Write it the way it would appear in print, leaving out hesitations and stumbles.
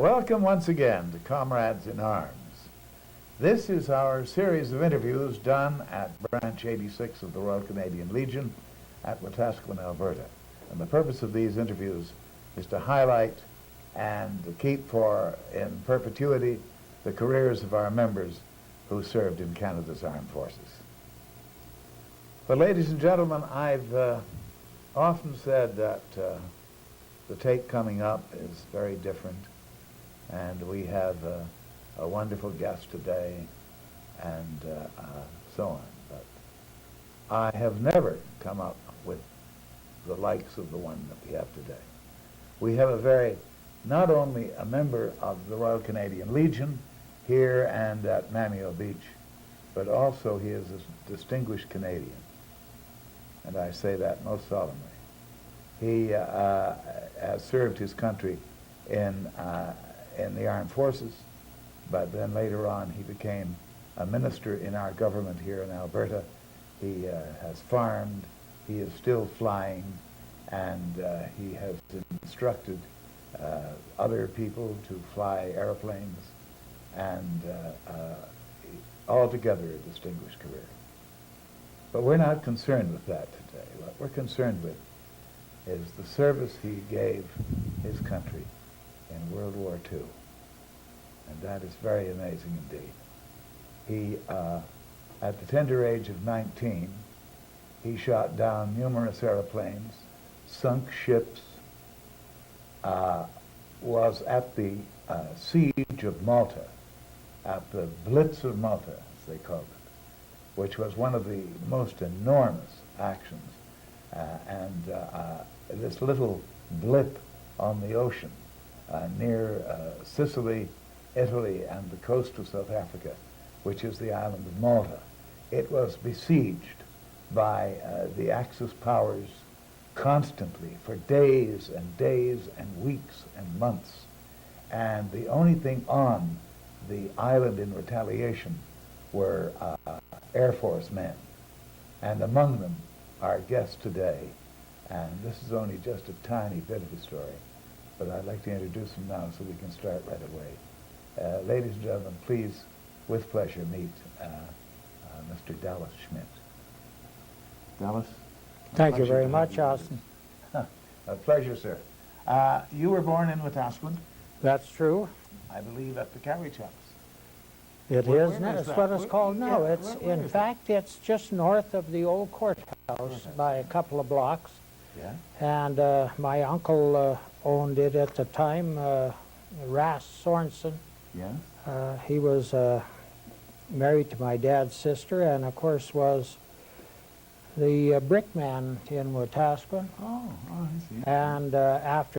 Welcome once again to Comrades in Arms. This is our series of interviews done at Branch 86 of the Royal Canadian Legion at Wetaskiwin, Alberta. And the purpose of these interviews is to highlight and to keep for in perpetuity the careers of our members who served in Canada's armed forces. But ladies and gentlemen, I've often said that the tape coming up is very different, and we have a wonderful guest today, and so on. But I have never come up with the likes of the one that we have today. We have not only a member of the Royal Canadian Legion here and at Mamio Beach, but also he is a distinguished Canadian. And I say that most solemnly. He has served his country in the armed forces, but then later on he became a minister in our government here in Alberta. He has farmed, he is still flying, and he has instructed other people to fly airplanes, and altogether a distinguished career. But we're not concerned with that today. What we're concerned with is the service he gave his country in World War II. And that is very amazing indeed. He, at the tender age of 19, he shot down numerous airplanes, sunk ships, was at the siege of Malta, at the Blitz of Malta, as they called it, which was one of the most enormous actions. This little blip on the ocean near Sicily, Italy, and the coast of South Africa, which is the island of Malta, it was besieged by the Axis powers constantly for days and days and weeks and months. And the only thing on the island in retaliation were Air Force men. And among them, our guest today. And this is only just a tiny bit of the story, but I'd like to introduce him now so we can start right away. Ladies and gentlemen, please, with pleasure, meet Mr. Dallas Schmidt. Dallas? Thank you very much, Austin. A pleasure, sir. You were born in Wetaskiwin? That's true. I believe at the Carriage House. It Where is. is That's that? what it's called now. Yeah, It's where in is fact, it's just north of the old courthouse by a couple of blocks. Yeah? And my uncle owned it at the time, Ras Sorensen. Yeah? He was married to my dad's sister, and of course was the brickman in Wetaskiwin. Oh, I see. And after